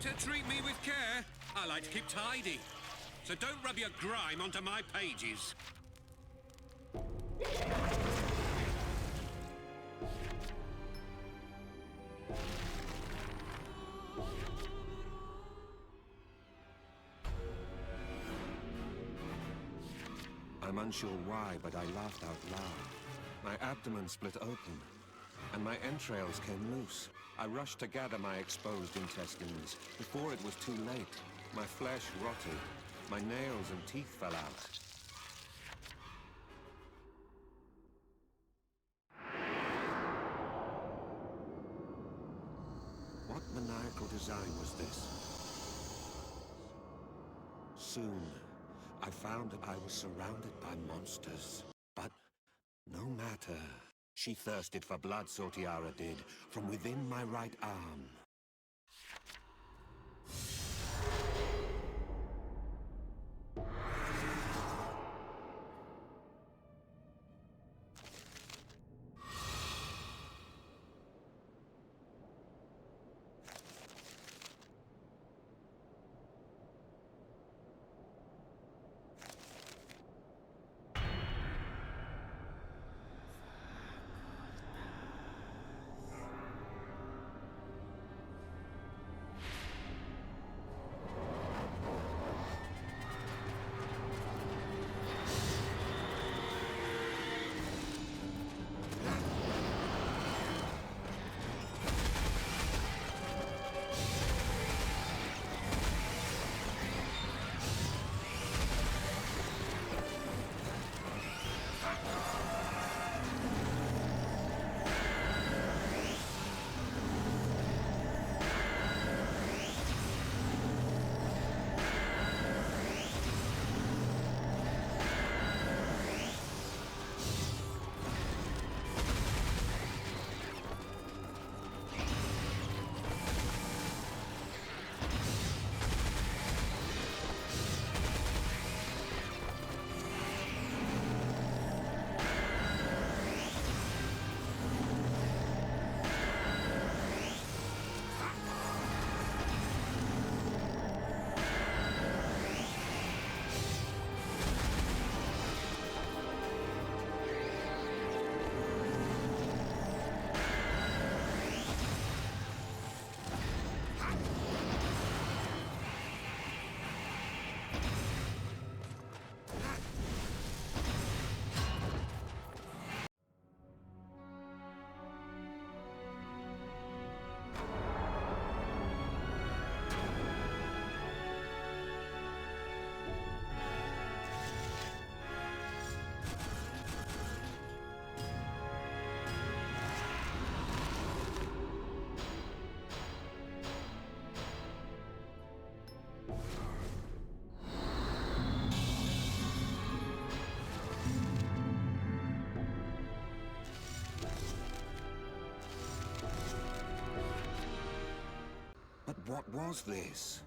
Better treat me with care. I like to keep tidy. So don't rub your grime onto my pages. I'm unsure why, but I laughed out loud. My abdomen split open, and my entrails came loose. I rushed to gather my exposed intestines. Before it was too late, my flesh rotted. My nails and teeth fell out. What maniacal design was this? Soon, I found that I was surrounded by monsters. But no matter. She thirsted for blood, Sortiara did, from within my right arm. But what was this?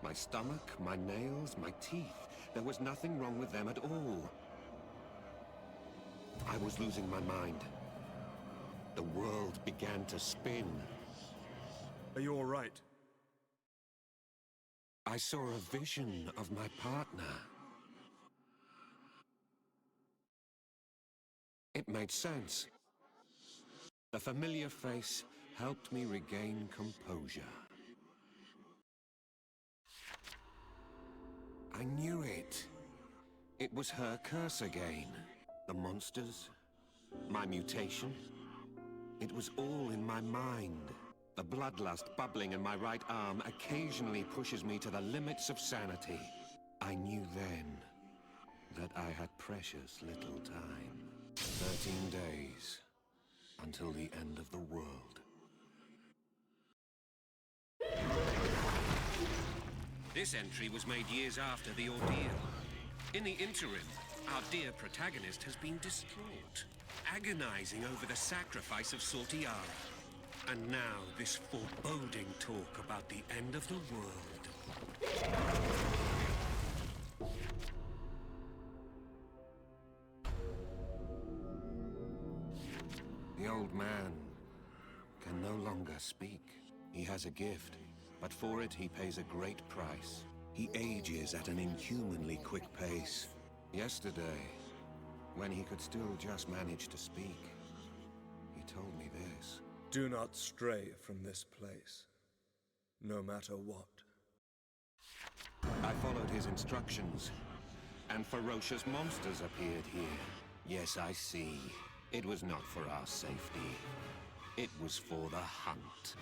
My stomach, my nails, my teeth. There was nothing wrong with them at all. I was losing my mind. The world began to spin. Are you all right? I saw a vision of my partner. It made sense. The familiar face helped me regain composure. I knew it. It was her curse again. The monsters, my mutation. It was all in my mind. The bloodlust bubbling in my right arm occasionally pushes me to the limits of sanity. I knew then that I had precious little time. 13 days until the end of the world. This entry was made years after the ordeal. In the interim, our dear protagonist has been distraught, agonizing over the sacrifice of Sortiara. And now this foreboding talk about the end of the world. The old man can can no longer speak. He has a gift, but for it he pays a great price. He ages at an inhumanly quick pace. Yesterday, when he could still just manage to speak, he told me this. Do not stray from this place, no matter what. I followed his instructions, and ferocious monsters appeared here. Yes, I see. It was not for our safety. It was for the hunt.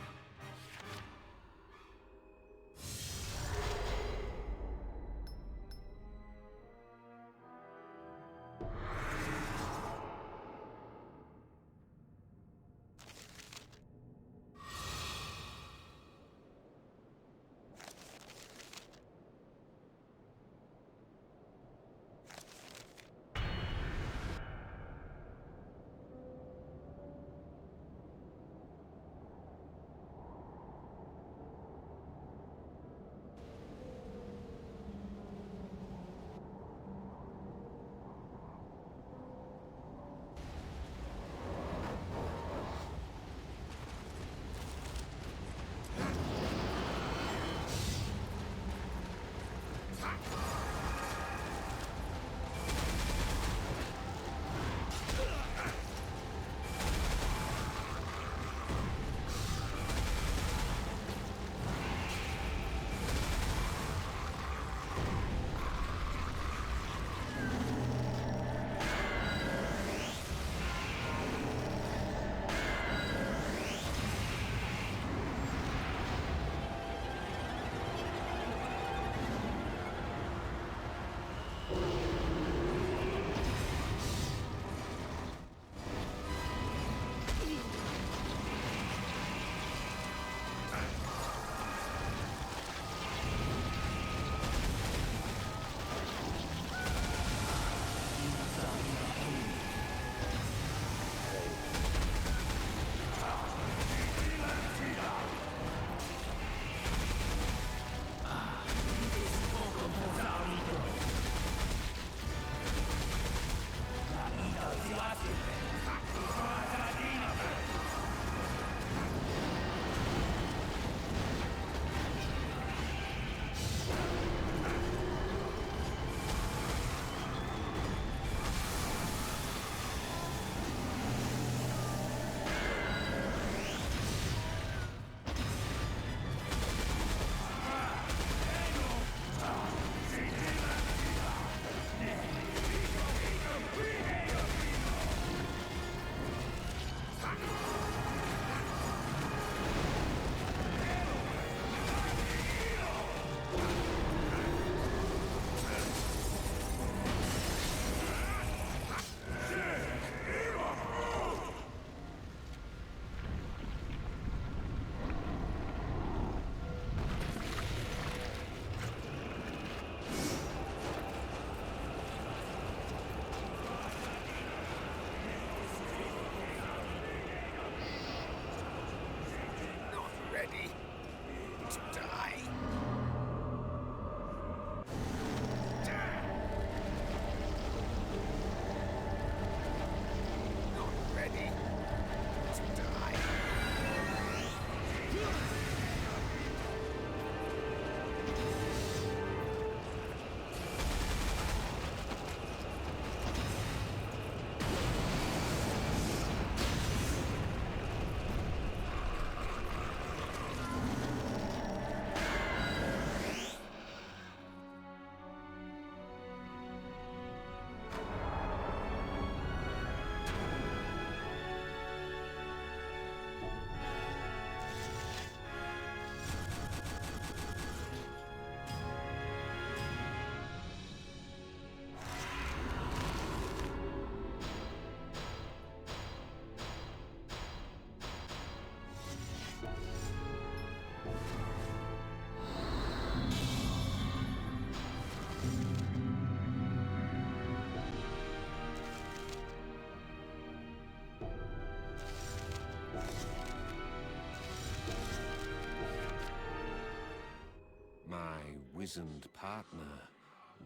wizened partner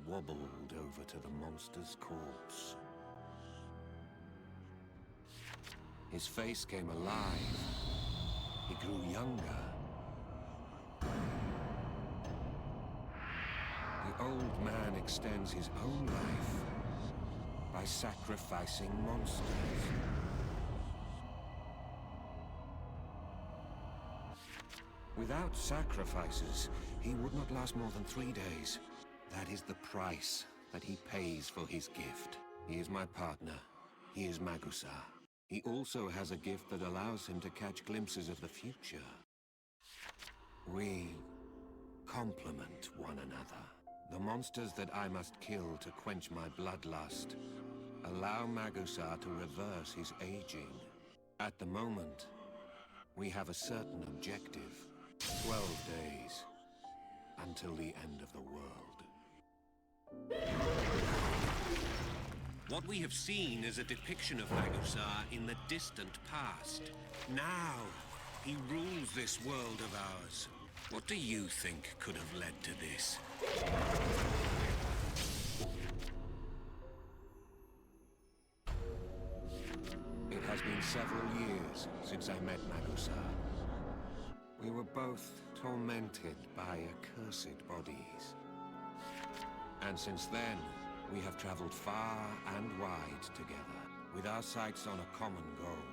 wobbled over to the monster's corpse. His face came alive, He grew younger. The old man extends his own life by sacrificing monsters. Without sacrifices, he would not last more than 3 days. That is the price that he pays for his gift. He is my partner. He is Magusar. He also has a gift that allows him to catch glimpses of the future. We complement one another. The monsters that I must kill to quench my bloodlust allow Magusar to reverse his aging. At the moment, we have a certain objective. 12 days until the end of the world. What we have seen is a depiction of Magusar in the distant past. Now, he rules this world of ours. What do you think could have led to this? It has been several years since I met Magusar. We were both tormented by accursed bodies. And since then, we have traveled far and wide together, with our sights on a common goal.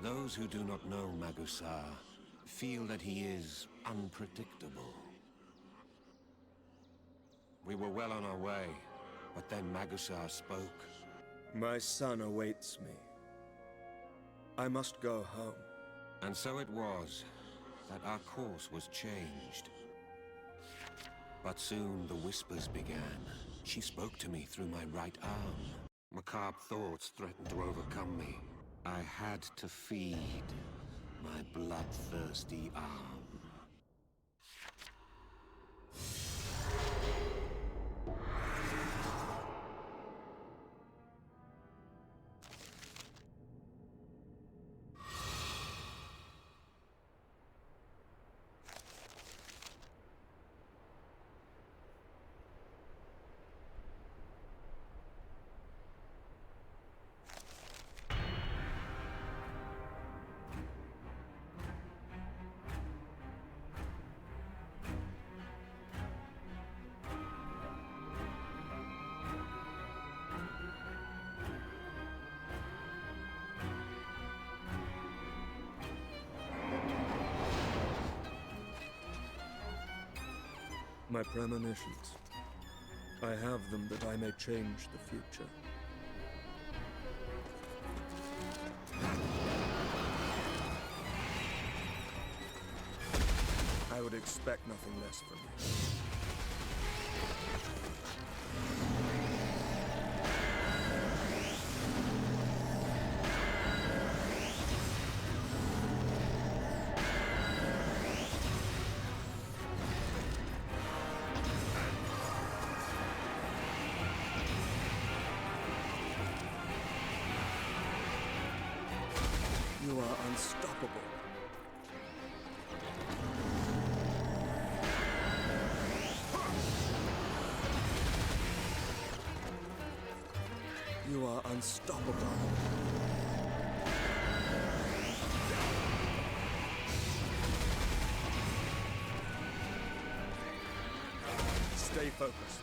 Those who do not know Magusar feel that he is unpredictable. We were well on our way, but then Magusar spoke. My son awaits me. I must go home. And so it was that our course was changed. But soon the whispers began. She spoke to me through my right arm. Macabre thoughts threatened to overcome me. I had to feed my bloodthirsty arm. My premonitions. I have them that I may change the future. I would expect nothing less from you. You are unstoppable. You are unstoppable. Stay focused.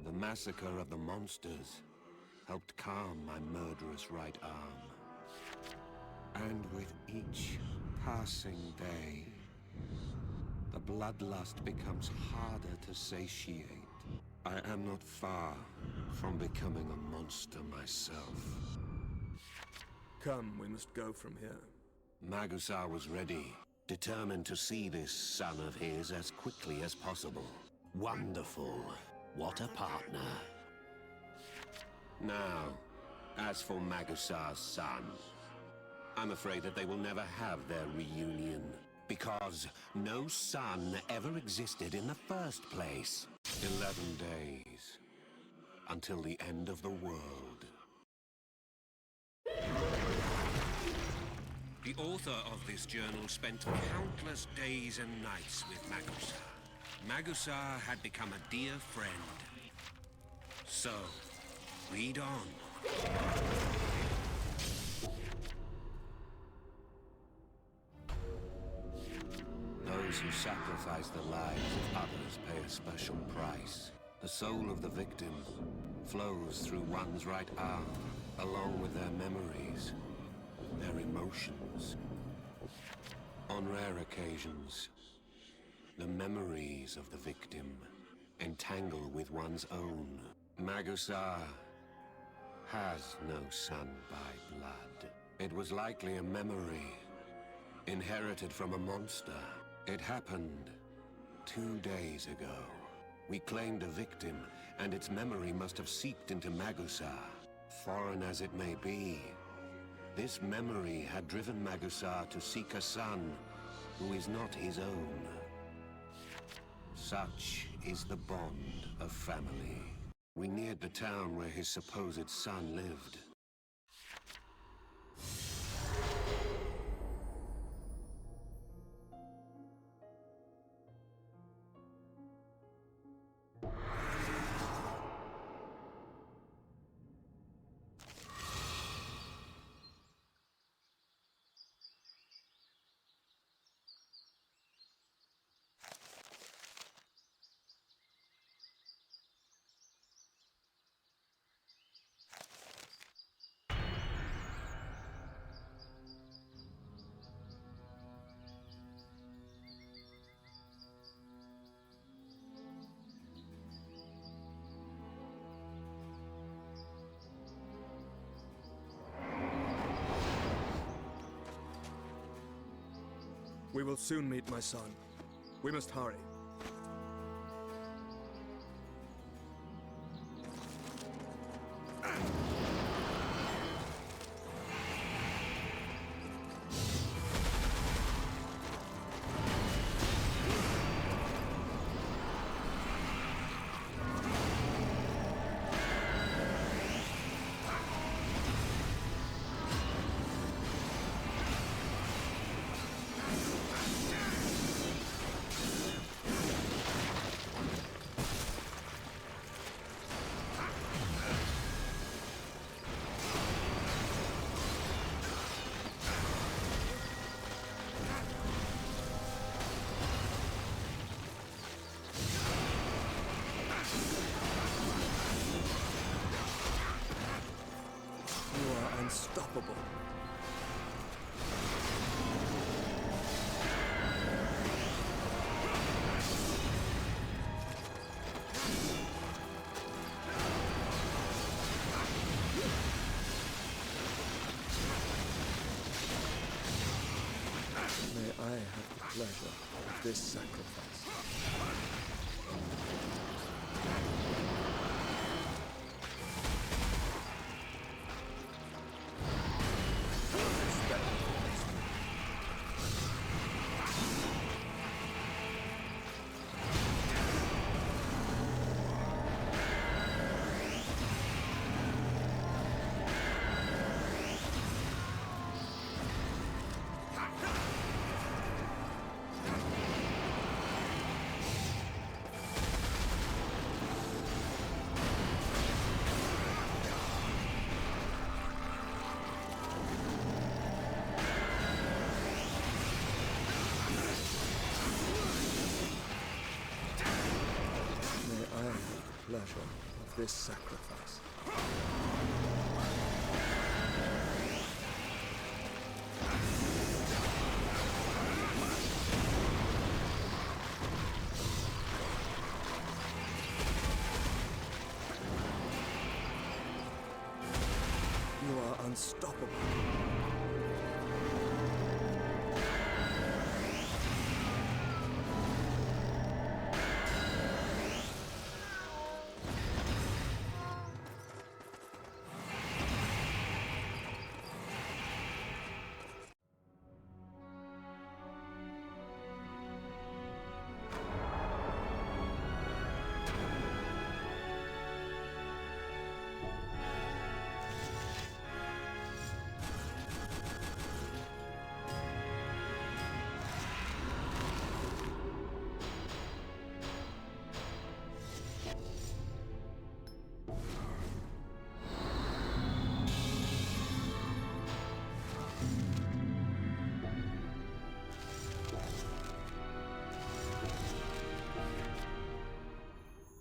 The massacre of the monsters helped calm my murderous right arm. And with each passing day, the bloodlust becomes harder to satiate. I am not far from becoming a monster myself. Come, we must go from here. Magusar was ready, determined to see this son of his as quickly as possible. Wonderful. What a partner. Now, as for Magusar's son, I'm afraid that they will never have their reunion, because no son ever existed in the first place. 11 days, until the end of the world. The author of this journal spent countless days and nights with Magusar. Magusar had become a dear friend. So, read on. Those who sacrifice the lives of others pay a special price. The soul of the victim flows through one's right arm, along with their memories, their emotions. On rare occasions, the memories of the victim entangle with one's own. Magusar has no son by blood. It was likely a memory, inherited from a monster. It happened 2 days ago. We claimed a victim, and its memory must have seeped into Magusar. Foreign as it may be, this memory had driven Magusar to seek a son who is not his own. Such is the bond of family. We neared the town where his supposed son lived. We will soon meet my son. We must hurry. You are unstoppable. May I have the pleasure of this sacrifice. Pleasure of this sacrifice. unstoppable.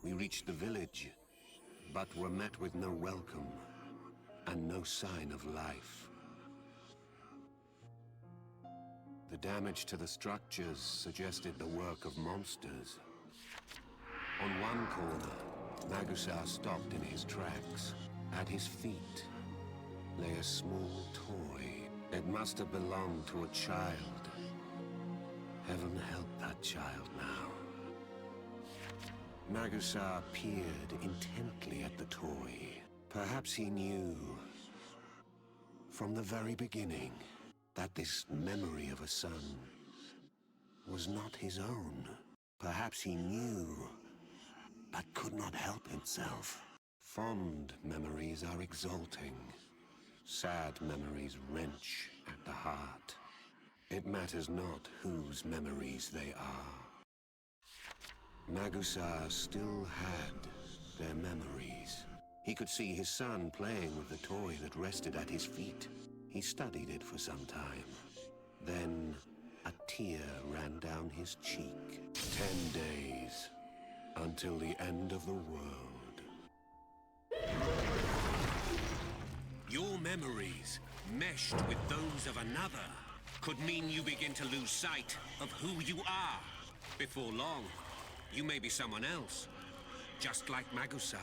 We reached the village, but were met with no welcome and no sign of life. The damage to the structures suggested the work of monsters. On one corner, Magusar stopped in his tracks. At his feet lay a small toy. It must have belonged to a child. Heaven help that child now. Magusar peered intently at the toy. Perhaps he knew, from the very beginning, that this memory of a son was not his own. Perhaps he knew, but could not help himself. Fond memories are exalting. Sad memories wrench at the heart. It matters not whose memories they are. Magusar still had their memories. He could see his son playing with the toy that rested at his feet. He studied it for some time. Then a tear ran down his cheek. 10 days until the end of the world. Your memories, meshed with those of another, could mean you begin to lose sight of who you are. Before long, you may be someone else, just like Magusar.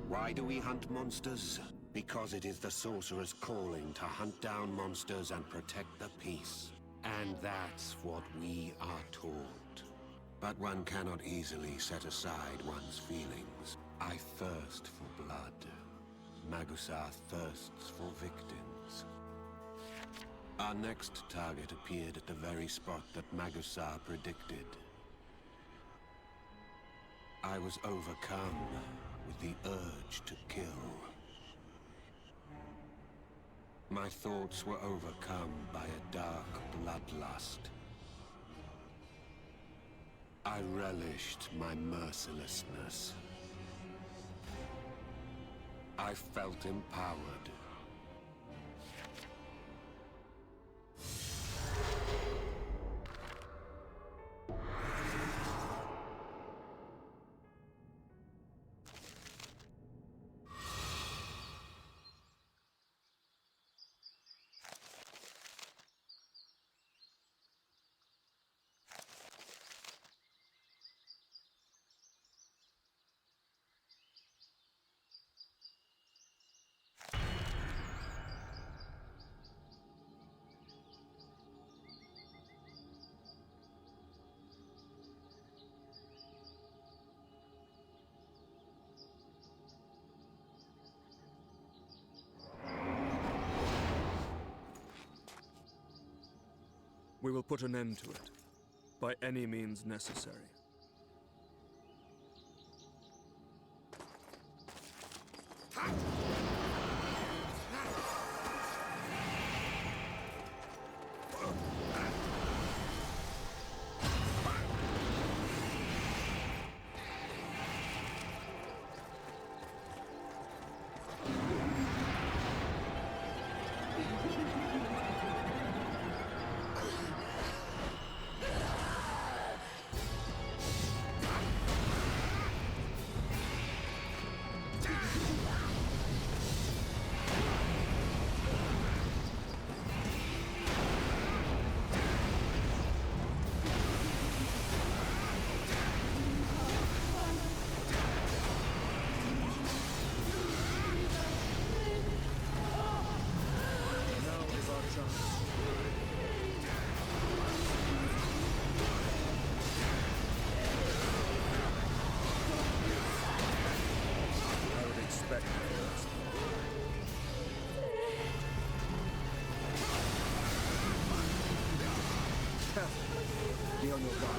Why do we hunt monsters? Because it is the Sorcerer's calling to hunt down monsters and protect the peace. And that's what we are taught. But one cannot easily set aside one's feelings. I thirst for blood. Magusar thirsts for victims. Our next target appeared at the very spot that Magusar predicted. I was overcome with the urge to kill. My thoughts were overcome by a dark bloodlust. I relished my mercilessness. I felt empowered. We will put an end to it, by any means necessary. Be on your guard.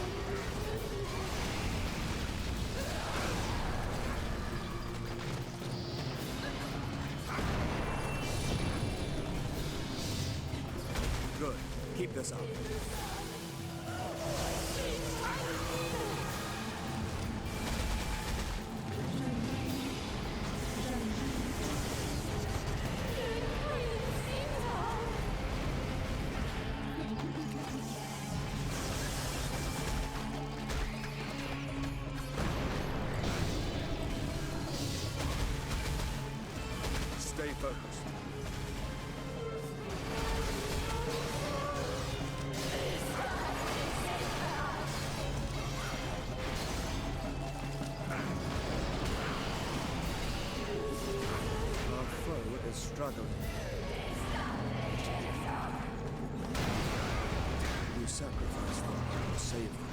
Good. Keep this up. Stay focused. Our foe is struggling. We sacrifice them to save them.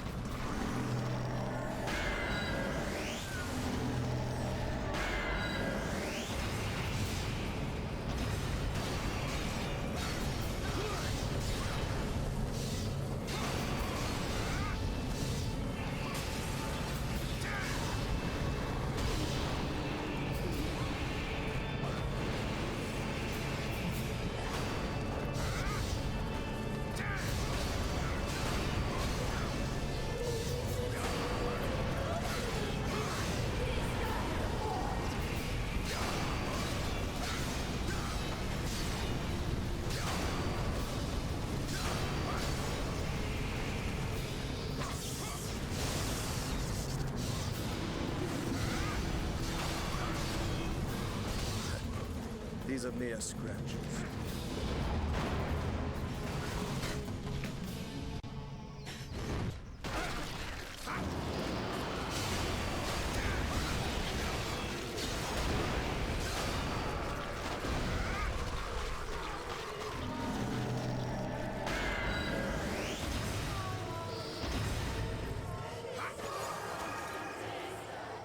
These are mere scratches.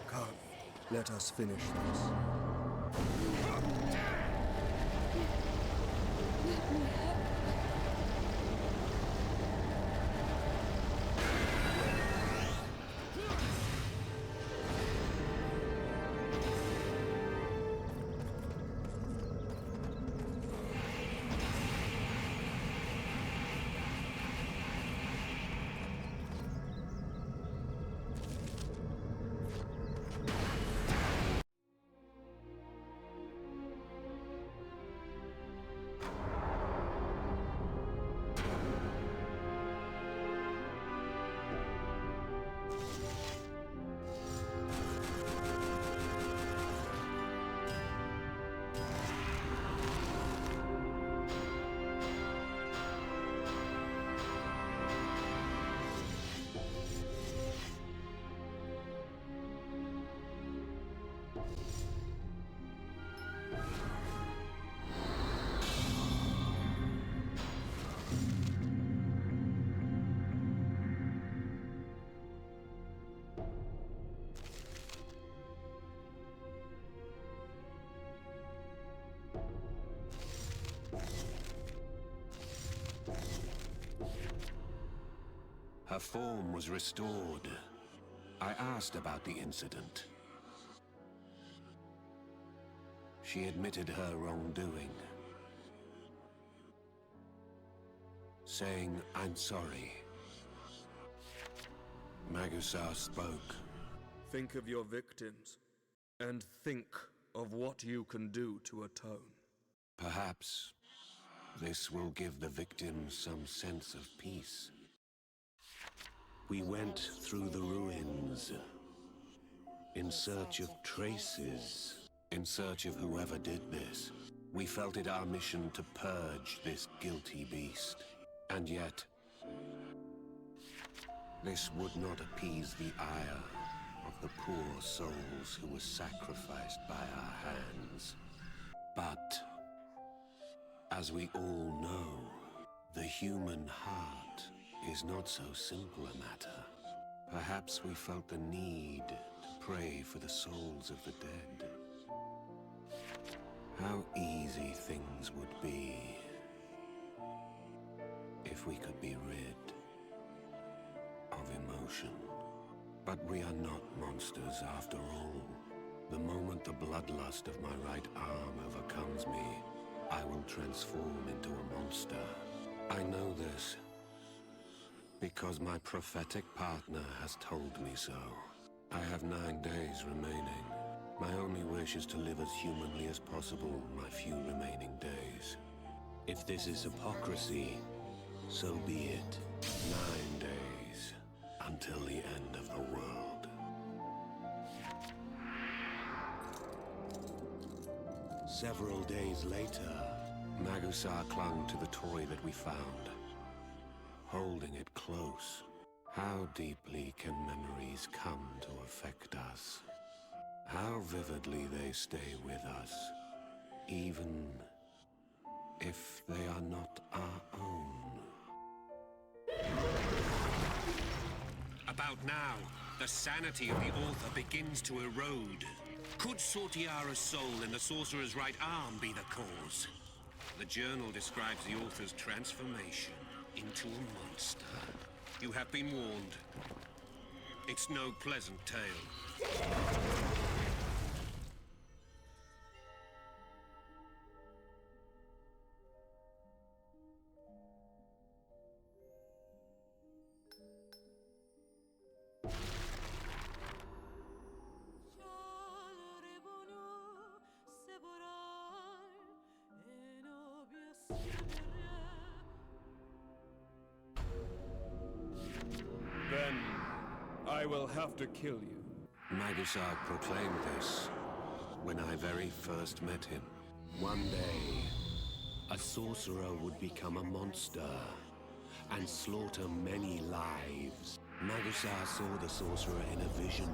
Come, let us finish this. Her form was restored. I asked about the incident. She admitted her wrongdoing, saying, "I'm sorry." Magusar spoke. Think of your victims, and think of what you can do to atone. Perhaps this will give the victims some sense of peace. We went through the ruins, in search of traces, in search of whoever did this. We felt it our mission to purge this guilty beast. And yet, this would not appease the ire of the poor souls who were sacrificed by our hands. But, as we all know, the human heart is not so simple a matter. Perhaps we felt the need to pray for the souls of the dead. How easy things would be if we could be rid of emotion. But we are not monsters after all. The moment the bloodlust of my right arm overcomes me, I will transform into a monster. I know this because my prophetic partner has told me so. I have 9 days remaining. My only wish is to live as humanly as possible my few remaining days. If this is hypocrisy, so be it. 9 days until the end of the world. Several days later, Magusar clung to the toy that we found, holding it close. How deeply can memories come to affect us? How vividly they stay with us, even if they are not our own. About now, the sanity of the author begins to erode. Could Sortiara's soul in the Sorcerer's right arm be the cause? The journal describes the author's transformation into a monster. You have been warned. It's no pleasant tale. Then, I will have to kill you. Magusar proclaimed this when I very first met him. One day, a sorcerer would become a monster and slaughter many lives. Magusar saw the sorcerer in a vision,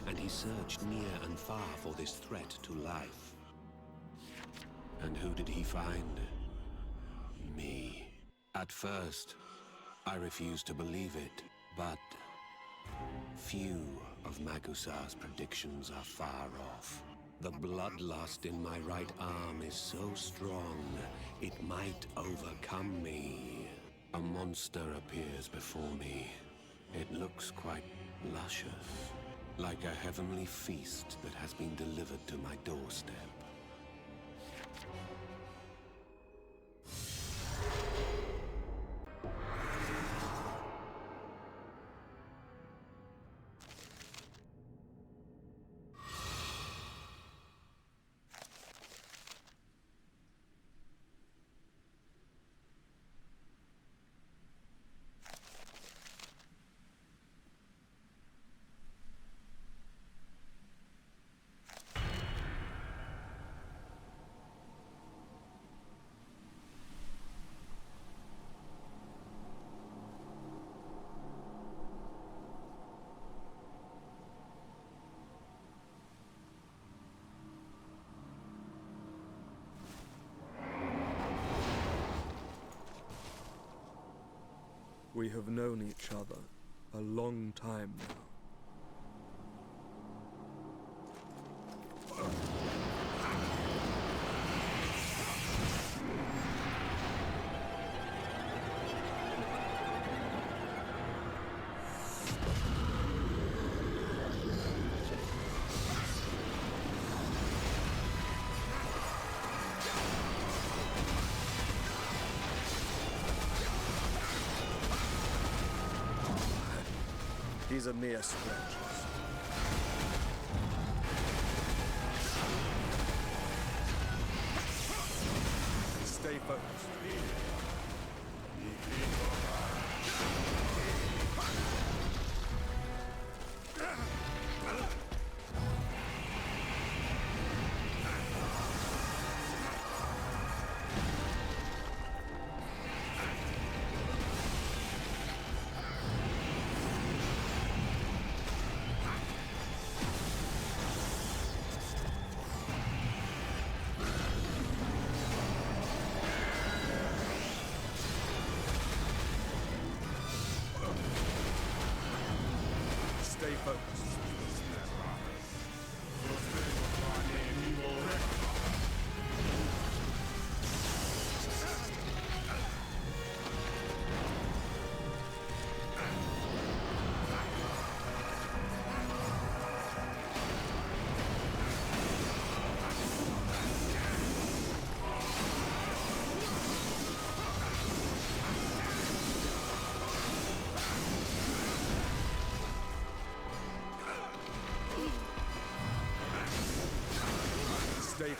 and he searched near and far for this threat to life. And who did he find? Me. At first, I refused to believe it, but few of Magusar's predictions are far off. The bloodlust in my right arm is so strong, it might overcome me. A monster appears before me. It looks quite luscious, like a heavenly feast that has been delivered to my doorstep. We have known each other a long time now. These are mere scratches. Stay focused. Stay focused.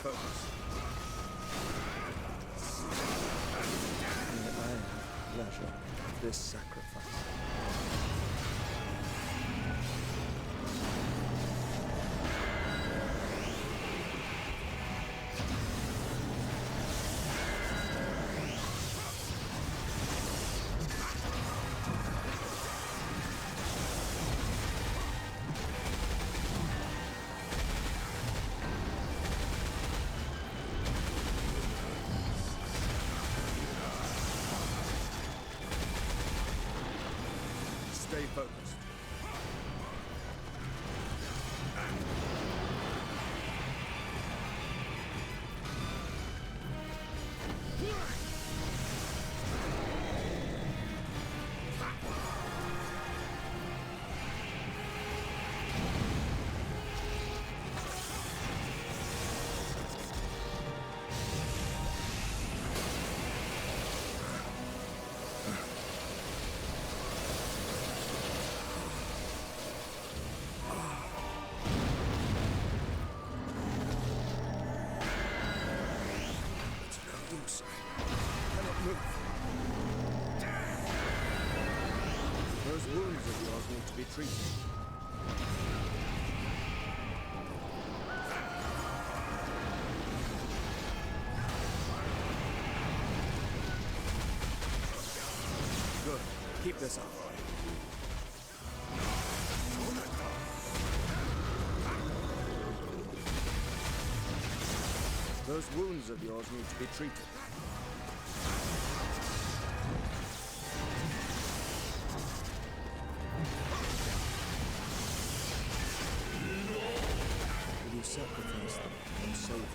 focused. May I have pleasure of this sacrifice. Stay focused. Those wounds of yours need to be treated. Good. Keep this up. Those wounds of yours need to be treated. Will you sacrifice them and save them?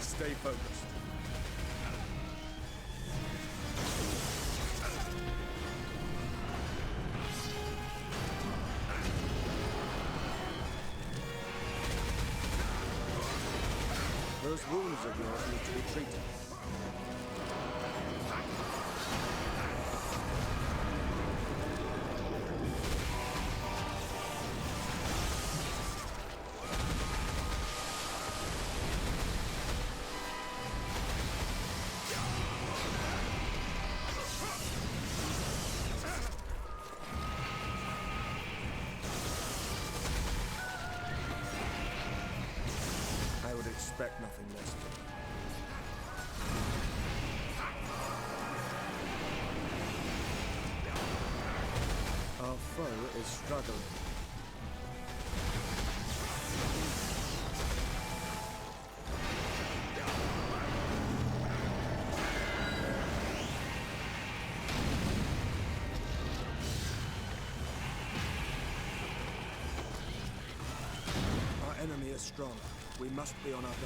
Stay focused. Those wounds of yours need to be treated. I would expect nothing less from you. Our foe is struggling. Our enemy is strong. We must be on our guard.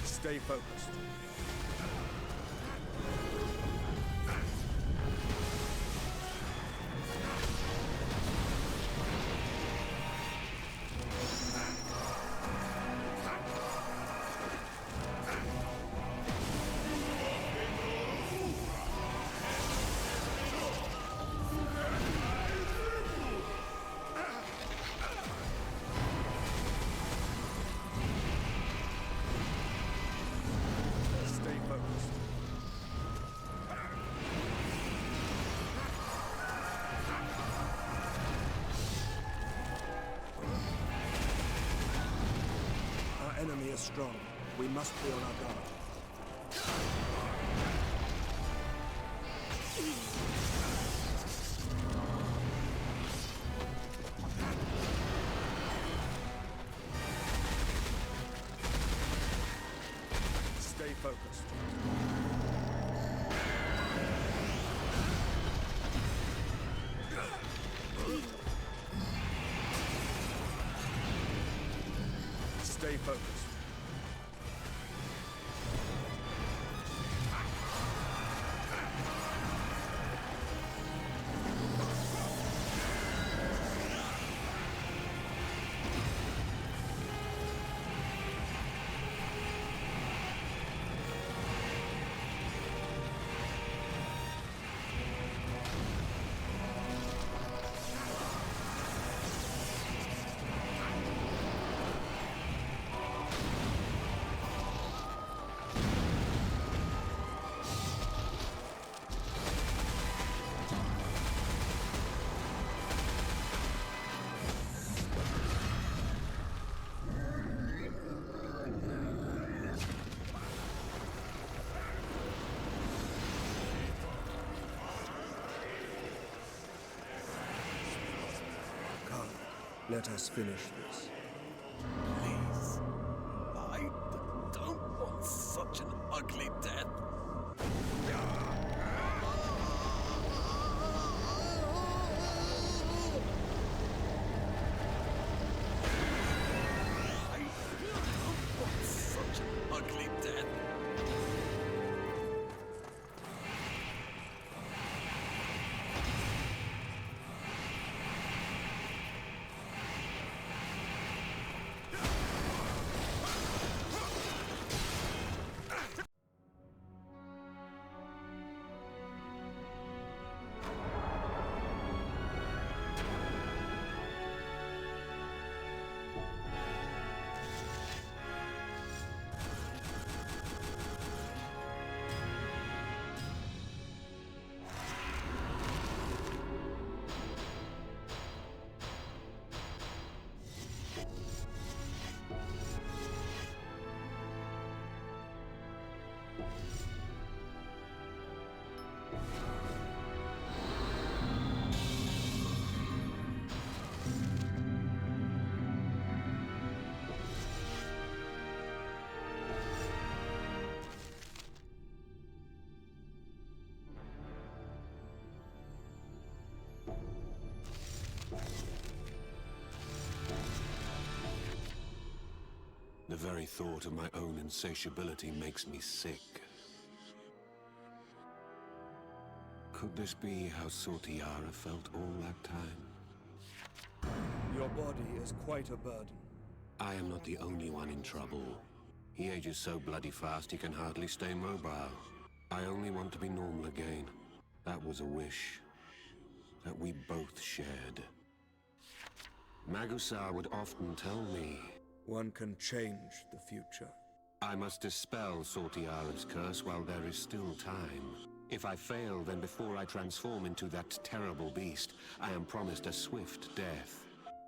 Stay focused. Stay focused. Our enemy is strong. We must be on our guard. Stay focused. Stay focused. Let us finish this. Please. I don't want such an ugly death. I don't want such an ugly death. The very thought of my own insatiability makes me sick. Could this be how Sortiara felt all that time? Your body is quite a burden. I am not the only one in trouble. He ages so bloody fast he can hardly stay mobile. I only want to be normal again. That was a wish that we both shared. Magusar would often tell me, One can change the future. I must dispel Sortiara's curse while there is still time. If I fail, then before I transform into that terrible beast, I am promised a swift death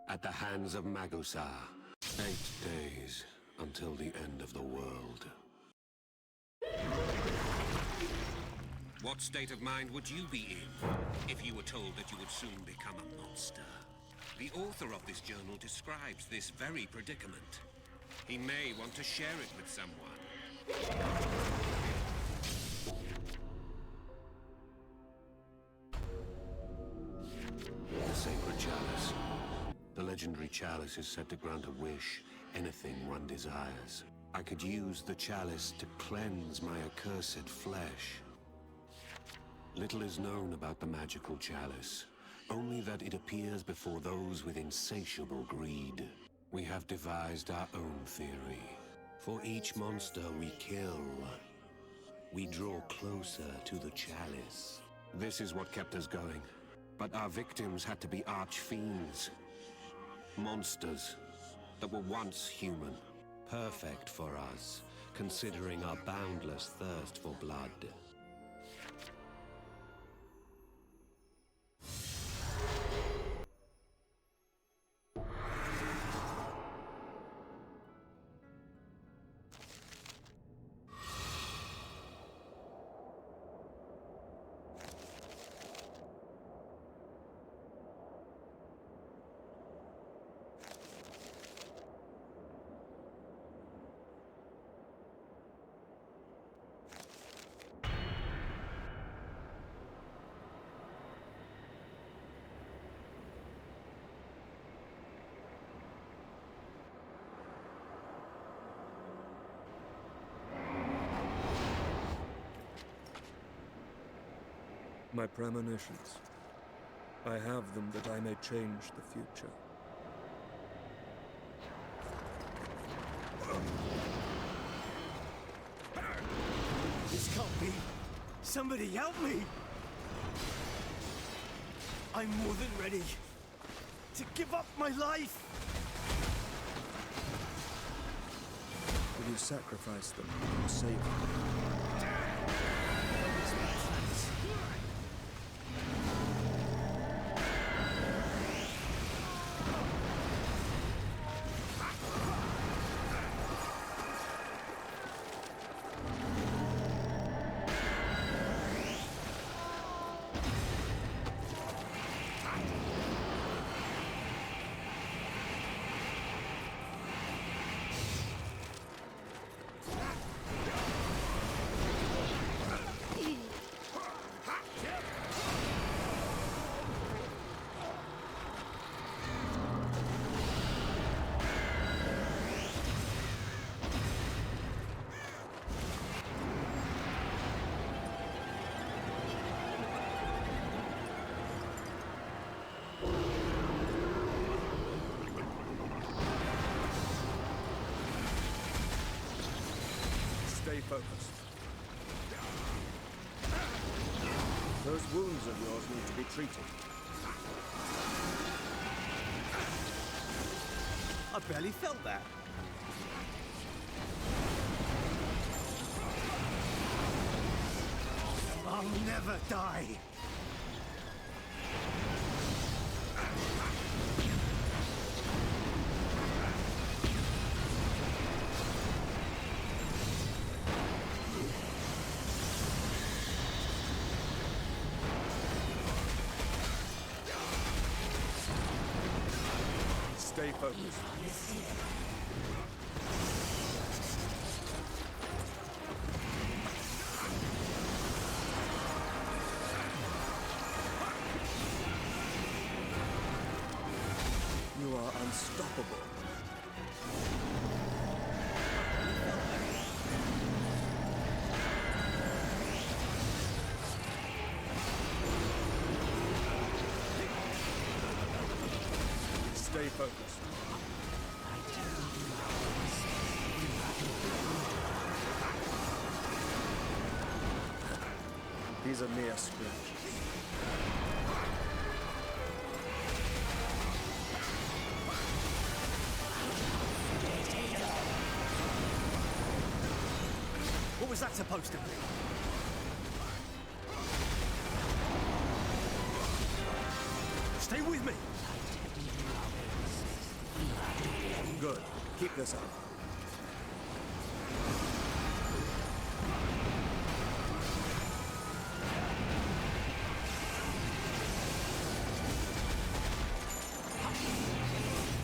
at the hands of Magusar. 8 days until the end of the world. What state of mind would you be in if you were told that you would soon become a monster? The author of this journal describes this very predicament. He may want to share it with someone. The sacred chalice. The legendary chalice is said to grant a wish, anything one desires. I could use the chalice to cleanse my accursed flesh. Little is known about the magical chalice. Only that it appears before those with insatiable greed. We have devised our own theory. For each monster we kill, we draw closer to the chalice. This is what kept us going. But our victims had to be arch-fiends. Monsters that were once human. Perfect for us, considering our boundless thirst for blood. My premonitions. I have them that I may change the future. This can't be. Somebody help me! I'm more than ready to give up my life! Will you sacrifice them or save them? Stay focused. Those wounds of yours need to be treated. I barely felt that. I'll never die. Stay focused. You are unstoppable. Stay focused. These are mere scratches. What was that supposed to be? Stay with me! Good. Keep this up.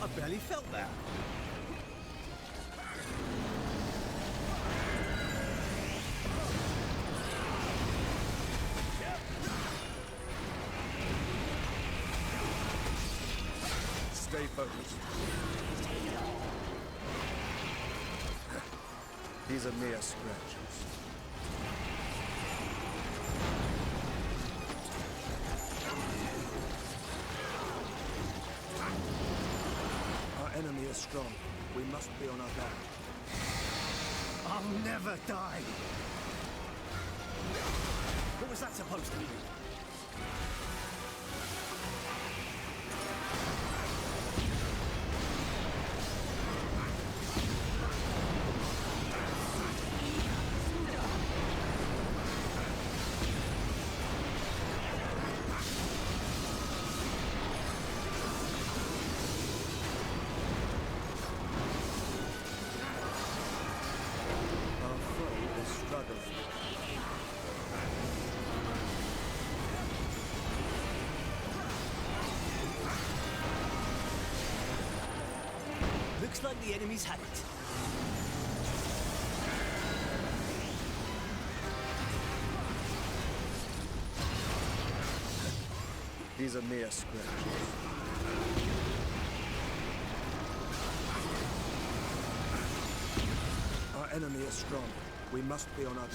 I barely felt that. Stay focused. These are mere scratches. Our enemy is strong. We must be on our guard. I'll never die! What was that supposed to be? Our foe is struggling. Looks like the enemy's had it. These are mere scratches. Our enemy is strong. We must be on our guard.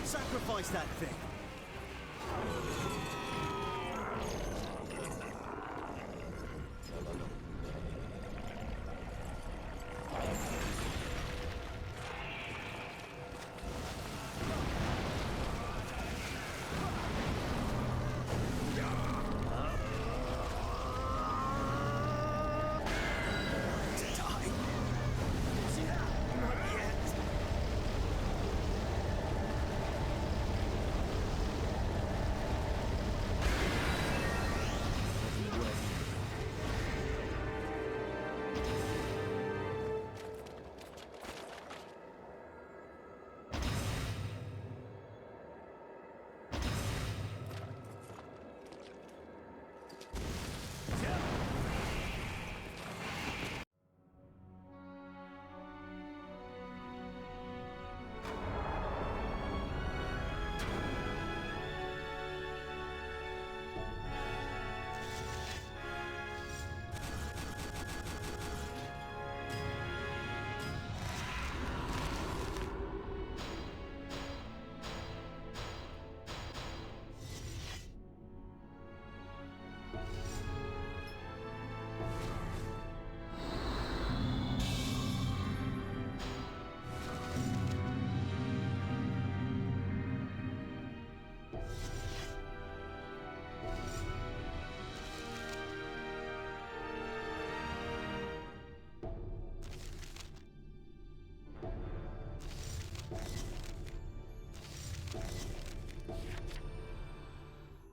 Sacrifice that thing. Die. Not yet.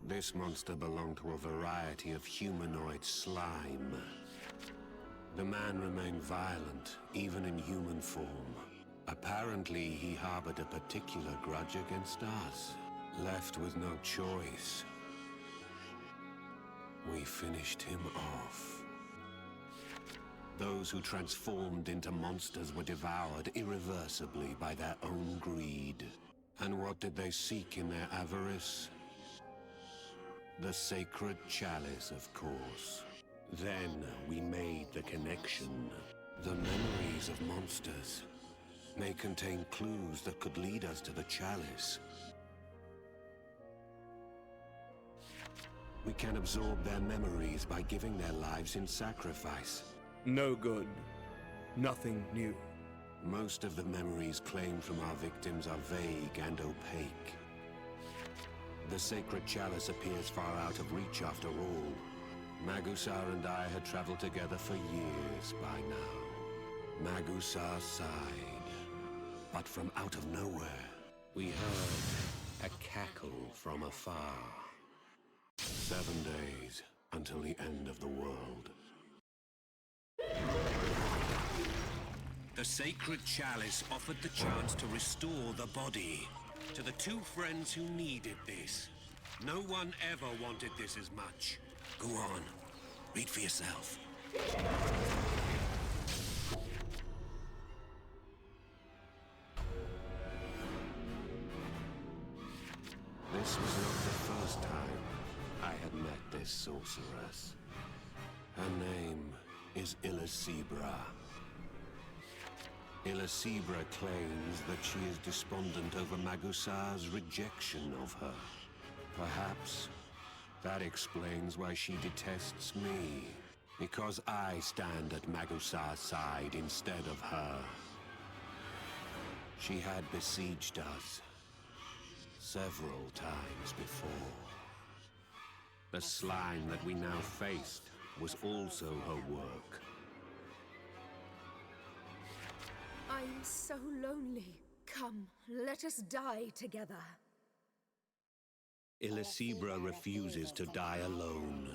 This monster belonged to a variety of humanoid slime. The man remained violent, even in human form. Apparently, he harbored a particular grudge against us. Left with no choice, we finished him off. Those who transformed into monsters were devoured irreversibly by their own greed. And what did they seek in their avarice? The sacred chalice, of course. Then we made the connection. The memories of monsters may contain clues that could lead us to the chalice. We can absorb their memories by giving their lives in sacrifice. No good. Nothing new. Most of the memories claimed from our victims are vague and opaque. The sacred chalice appears far out of reach after all. Magusar and I had traveled together for years by now. Magusar sighed, but from out of nowhere, we heard a cackle from afar. 7 days until the end of the world. The sacred chalice offered the chance to restore the body to the two friends who needed this. No one ever wanted this as much. Go on, read for yourself. This was not the first time I had met this sorceress. Her name is Illicebra. Illicebra claims that she is despondent over Magusar's rejection of her. Perhaps that explains why she detests me. Because I stand at Magusar's side instead of her. She had besieged us several times before. The slime that we now faced was also her work. I'm so lonely. Come, let us die together. Illicebra refuses to die alone.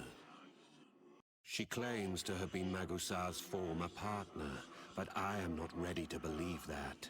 She claims to have been Magusar's former partner, but I am not ready to believe that.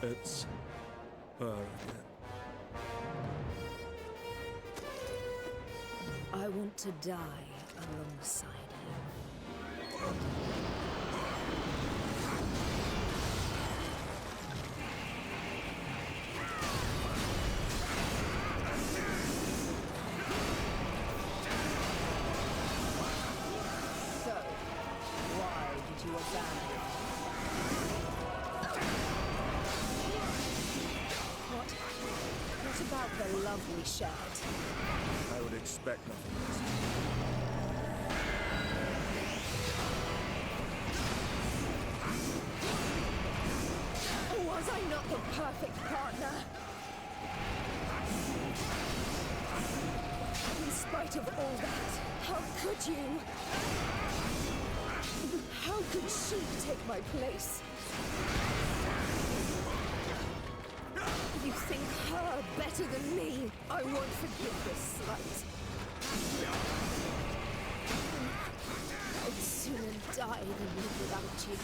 It's her again. I want to die alongside him. So, why did you abandon me? What about the love we shared? I would expect nothing less. Was I not the perfect partner? In spite of all that, how could you? How could she take my place? You think her better than me? I won't forgive this slight. I'd sooner die than live without you.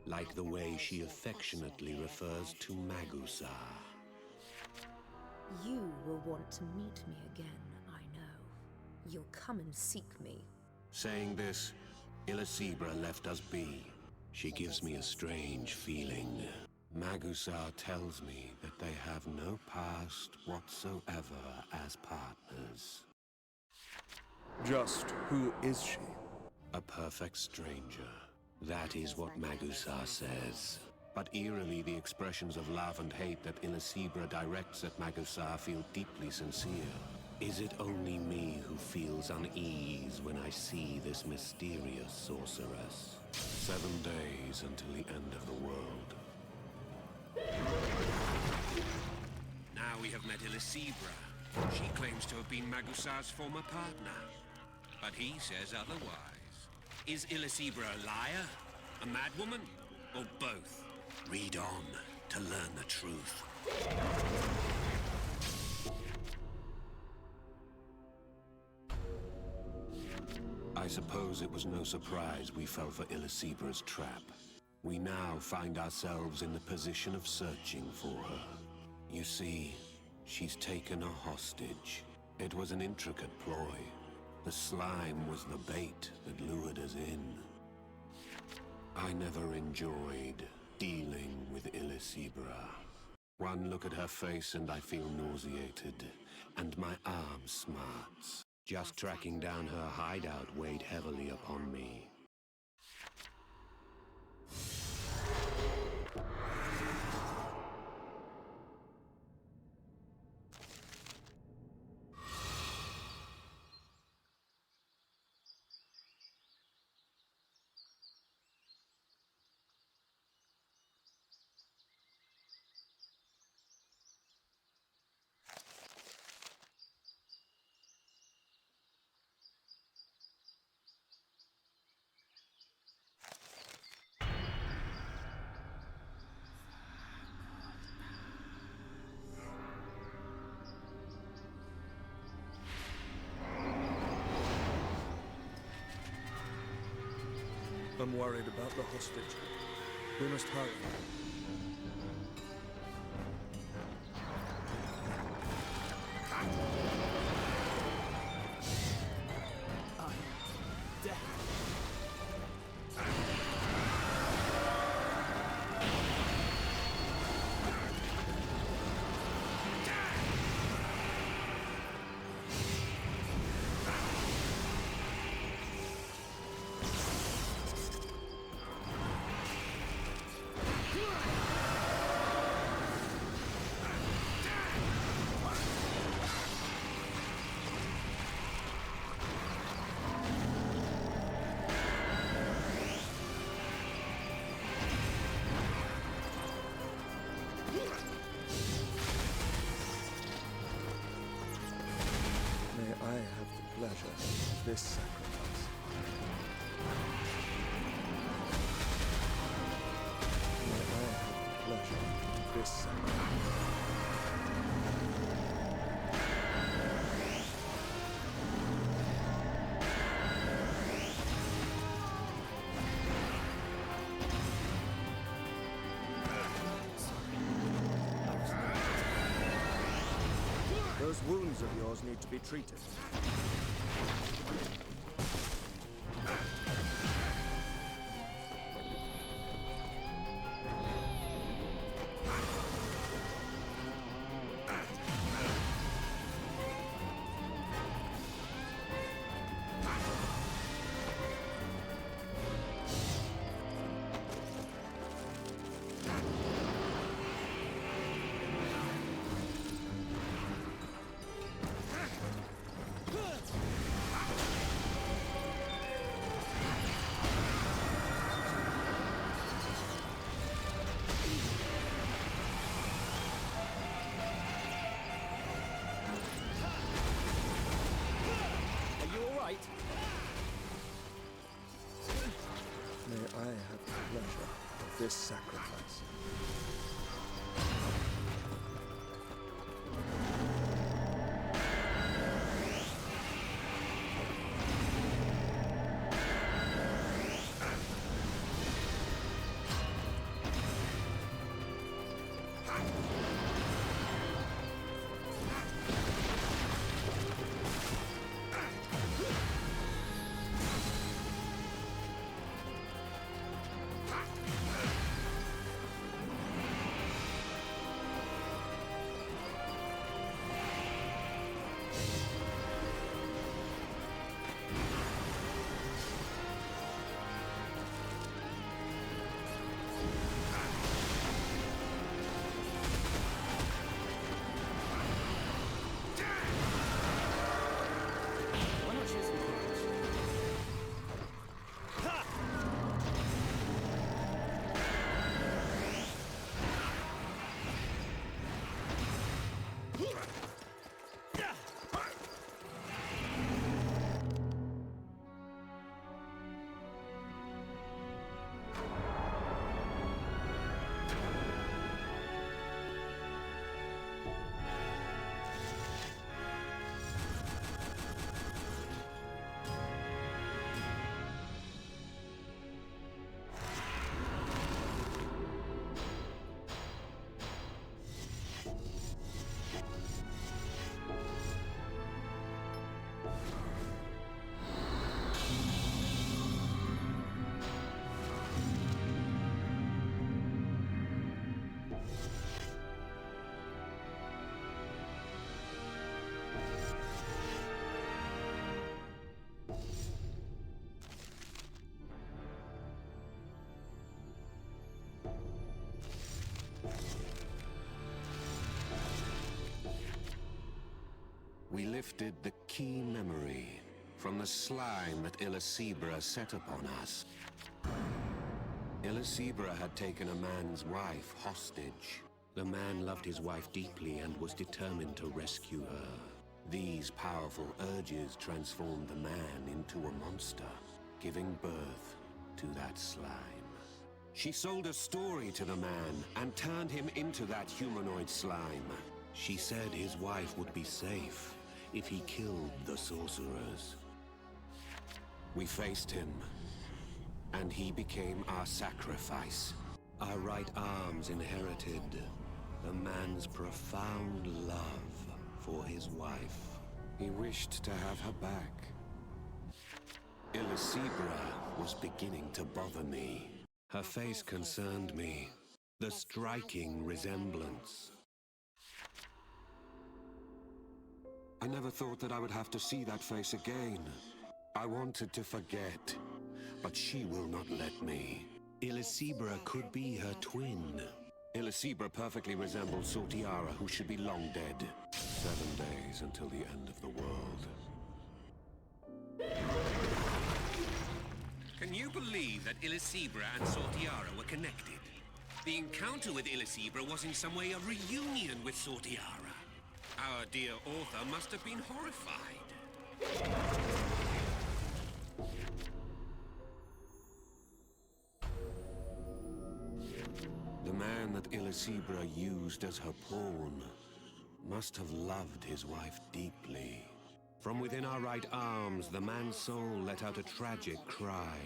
Like the way she affectionately refers to Magusar. You will want to meet me again, I know. You'll come and seek me. Saying this, Illicebra left us be. She gives me a strange feeling. Magusar tells me that they have no past whatsoever as partners. Just who is she? A perfect stranger. That is what Magusar says. But eerily, the expressions of love and hate that Illicebra directs at Magusar feel deeply sincere. Is it only me who feels unease when I see this mysterious sorceress? 7 days until the end of the world. Now we have met Illicebra. She claims to have been Magusar's former partner. But he says otherwise. Is Illicebra a liar? A madwoman? Or both? Read on to learn the truth. I suppose it was no surprise we fell for Illecebra's trap. We now find ourselves in the position of searching for her. You see, she's taken a hostage. It was an intricate ploy. The slime was the bait that lured us in. I never enjoyed dealing with Illicebra. One look at her face and I feel nauseated, and my arm smarts. Just tracking down her hideout weighed heavily upon me. I'm worried about the hostage. We must hurry. May I have the pleasure of this sacrifice? May I have the pleasure of this sacrifice? Those wounds of yours need to be treated. May I have the pleasure of this sacrifice? We lifted the key memory from the slime that Illicebra set upon us. Illicebra had taken a man's wife hostage. The man loved his wife deeply and was determined to rescue her. These powerful urges transformed the man into a monster, giving birth to that slime. She sold a story to the man and turned him into that humanoid slime. She said his wife would be safe if he killed the sorcerers. We faced him, and he became our sacrifice. Our right arms inherited the man's profound love for his wife. He wished to have her back. Illicebra was beginning to bother me. Her face concerned me. The striking resemblance. I never thought that I would have to see that face again. I wanted to forget, but she will not let me. Illicebra could be her twin. Illicebra perfectly resembles Sortiara, who should be long dead. 7 days until the end of the world. Can you believe that Illicebra and Sortiara were connected? The encounter with Illicebra was in some way a reunion with Sortiara. Our dear author must have been horrified. The man that Illicebra used as her pawn must have loved his wife deeply. From within our right arms, the man's soul let out a tragic cry,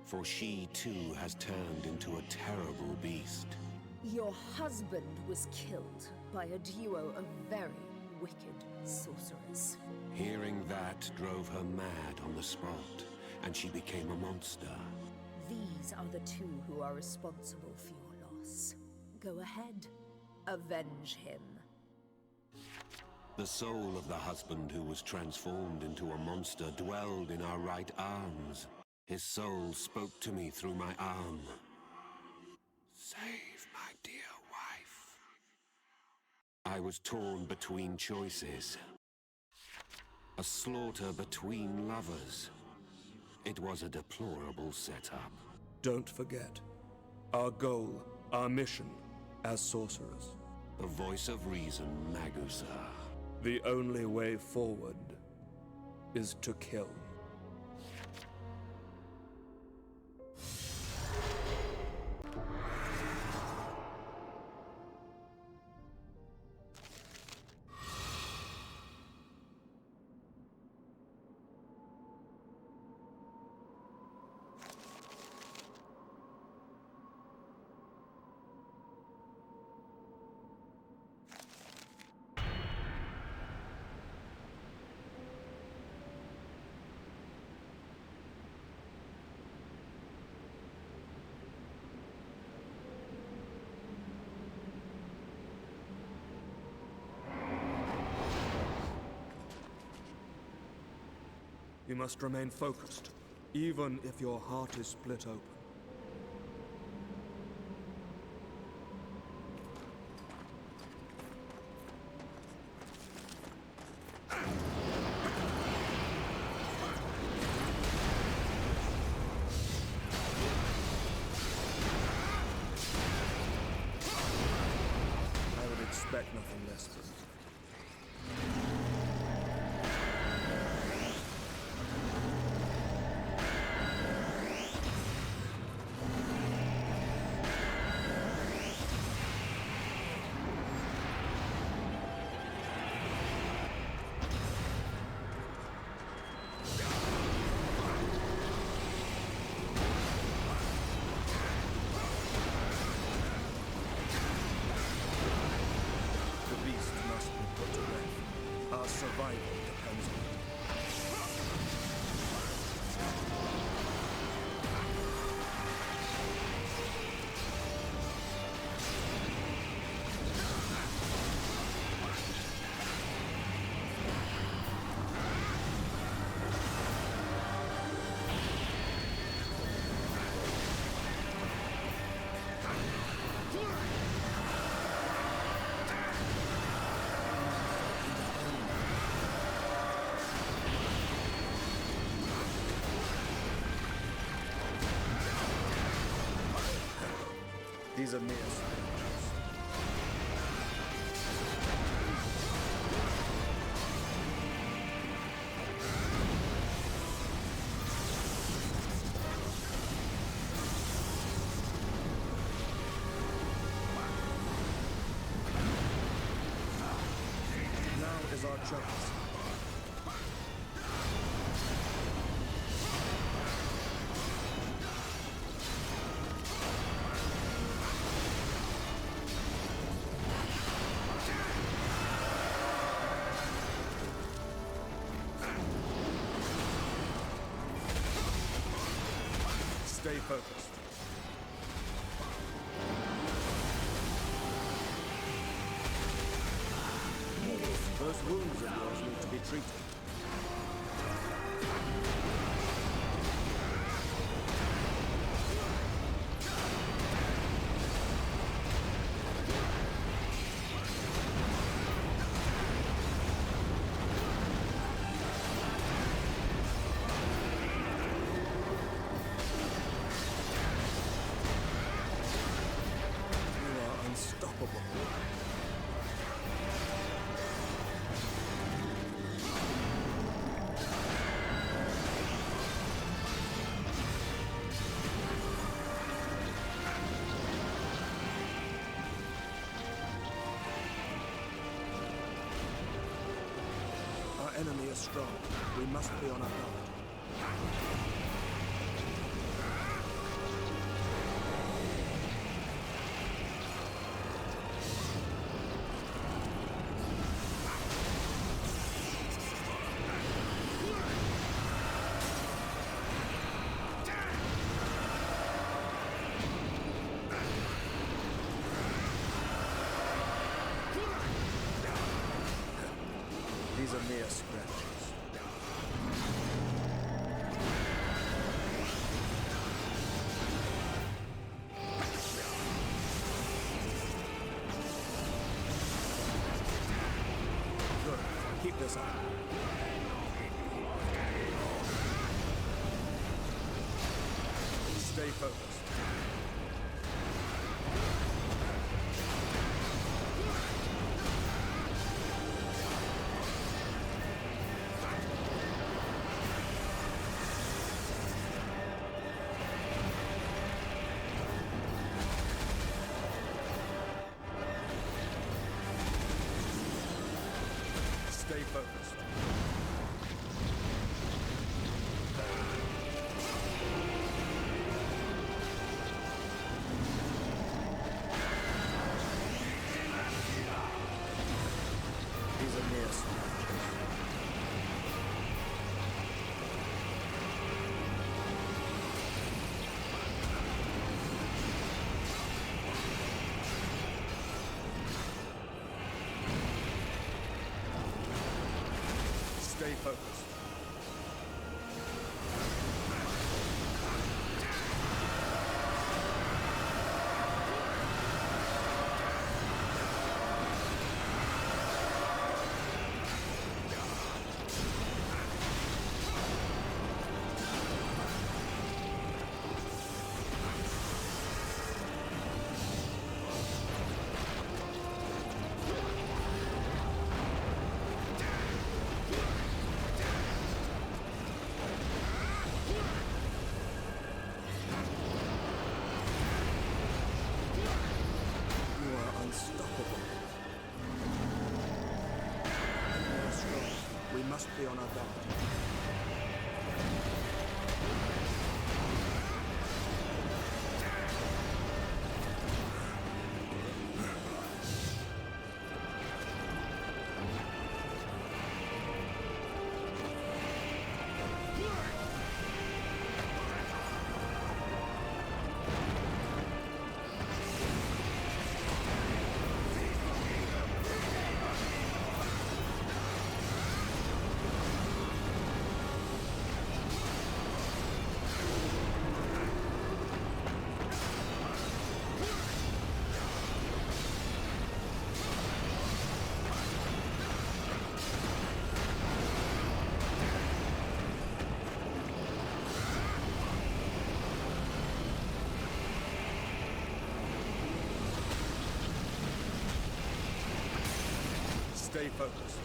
for she too has turned into a terrible beast. Your husband was killed by a duo of very wicked sorcerers. Hearing that drove her mad on the spot, and she became a monster. These are the two who are responsible for your loss. Go ahead. Avenge him. The soul of the husband who was transformed into a monster dwelled in our right arms. His soul spoke to me through my arm. Save my dear wife. I was torn between choices. A slaughter between lovers. It was a deplorable setup. Don't forget, our goal, our mission, as sorcerers. The voice of reason, Magusar. The only way forward is to kill. You must remain focused, even if your heart is split open. I would expect nothing less from you. The beast must be put to death. Our survival depends on it. These are mere strangers. Now is our chance. Stay focused. Those wounds of yours need to be treated. You are unstoppable. Our enemy is strong. We must be on our guard. These are mere scratches. Good. Keep this up. Stay focused. Stay focused. These are mere scratches. Stay focused. unstoppable. We are strong. We must be on our guard. Stay focused.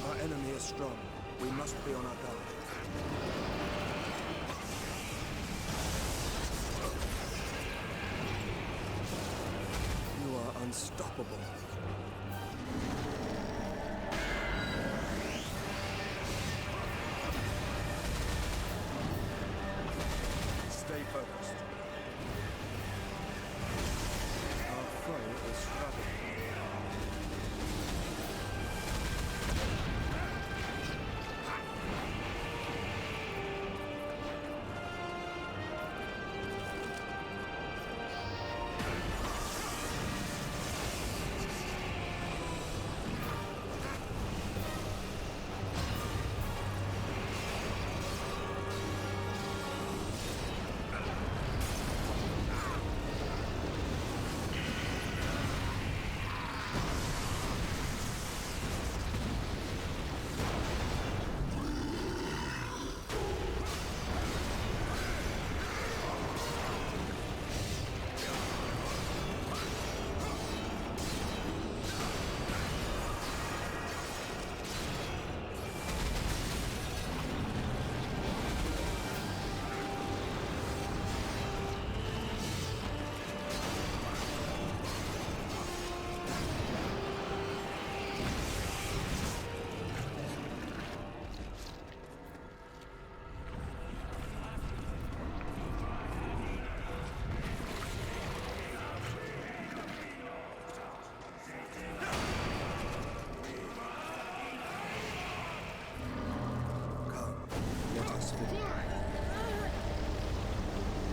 Our enemy is strong. We must be on our guard. You are unstoppable. Stay focused. Our foe is struggling.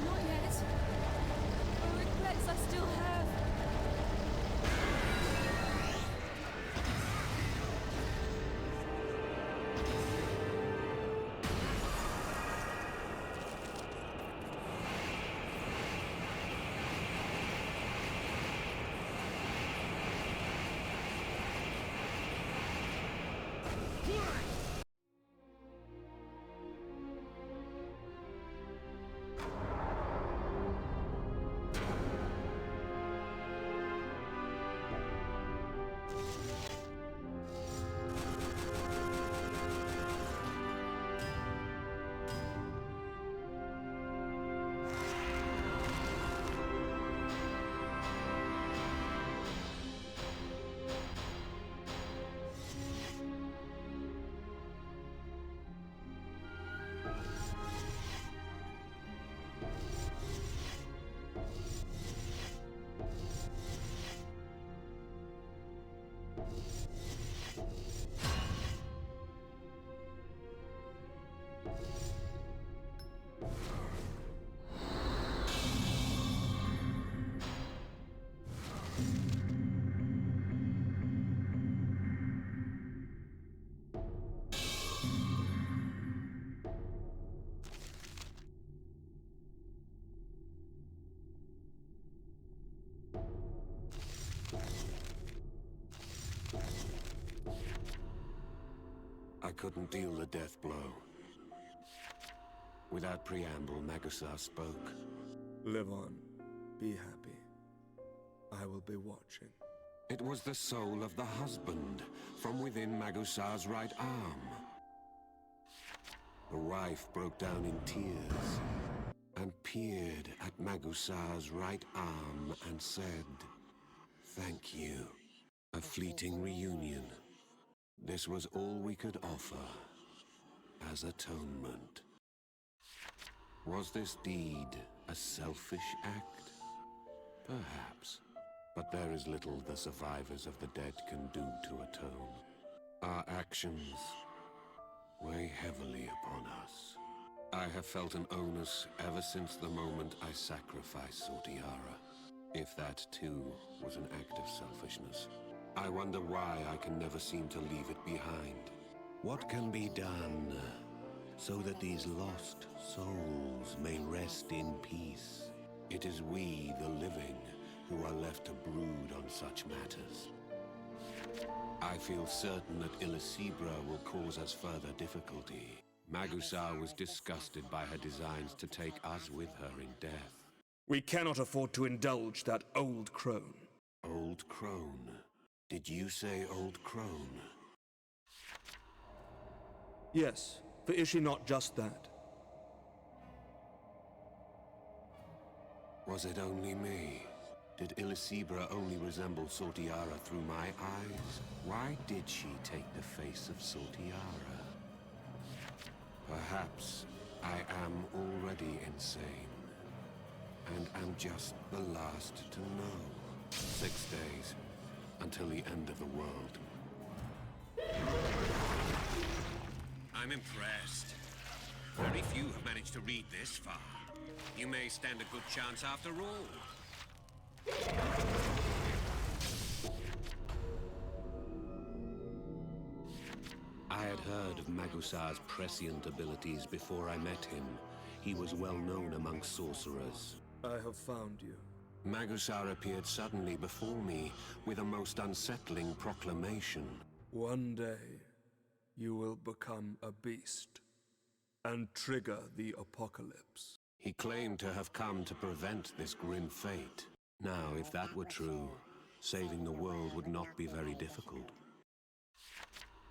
Not yet. The regrets I still have. I couldn't deal the death blow. Without preamble, Magusar spoke. Live on. Be happy. I will be watching. It was the soul of the husband from within Magusar's right arm. The wife broke down in tears and peered at Magusar's right arm and said, "Thank you." A fleeting reunion. This was all we could offer as atonement. Was this deed a selfish act? Perhaps. But there is little the survivors of the dead can do to atone. Our actions weigh heavily upon us. I have felt an onus ever since the moment I sacrificed Sortiara. If that too was an act of selfishness. I wonder why I can never seem to leave it behind. What can be done so that these lost souls may rest in peace? It is we, the living, who are left to brood on such matters. I feel certain that Illicebra will cause us further difficulty. Magusar was disgusted by her designs to take us with her in death. We cannot afford to indulge that old crone. Old crone? Did you say old crone? Yes, for is she not just that? Was it only me? Did Illicebra only resemble Sortiara through my eyes? Why did she take the face of Sortiara? Perhaps I am already insane, and am just the last to know. 6 days, until the end of the world. I'm impressed. Very few have managed to read this far. You may stand a good chance after all. I had heard of Magusar's prescient abilities before I met him. He was well known among sorcerers. I have found you. Magusar appeared suddenly before me with a most unsettling proclamation. One day, you will become a beast and trigger the apocalypse. He claimed to have come to prevent this grim fate. Now, if that were true, saving the world would not be very difficult.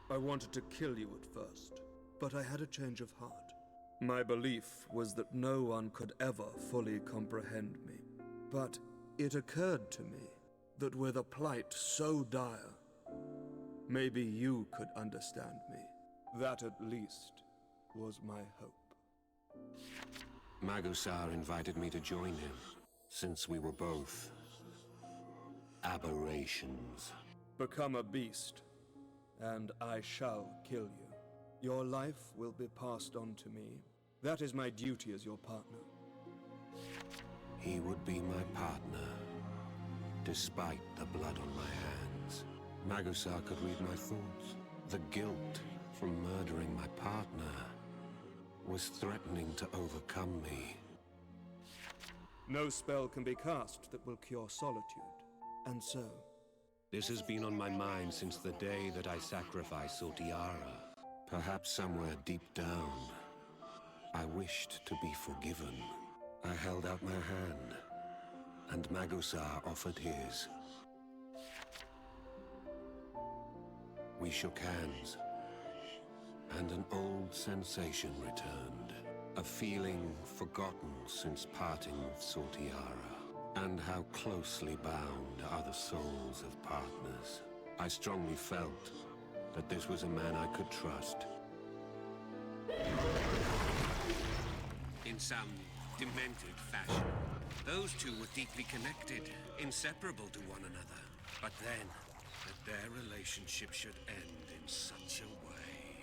I wanted to kill you at first, but I had a change of heart. My belief was that no one could ever fully comprehend me. But it occurred to me that with a plight so dire, maybe you could understand me. That at least was my hope. Magusar invited me to join him, since we were both aberrations. Become a beast, and I shall kill you. Your life will be passed on to me. That is my duty as your partner. He would be my partner, despite the blood on my hands. Magusar could read my thoughts. The guilt from murdering my partner was threatening to overcome me. No spell can be cast that will cure solitude. And so, This has been on my mind since the day that I sacrificed Sortiara. Perhaps somewhere deep down, I wished to be forgiven. I held out my hand, and Magusar offered his. We shook hands, and an old sensation returned. A feeling forgotten since parting with Sortiara, and how closely bound are the souls of partners. I strongly felt that this was a man I could trust. In some demented fashion, those two were deeply connected, inseparable to one another. But then, that their relationship should end in such a way.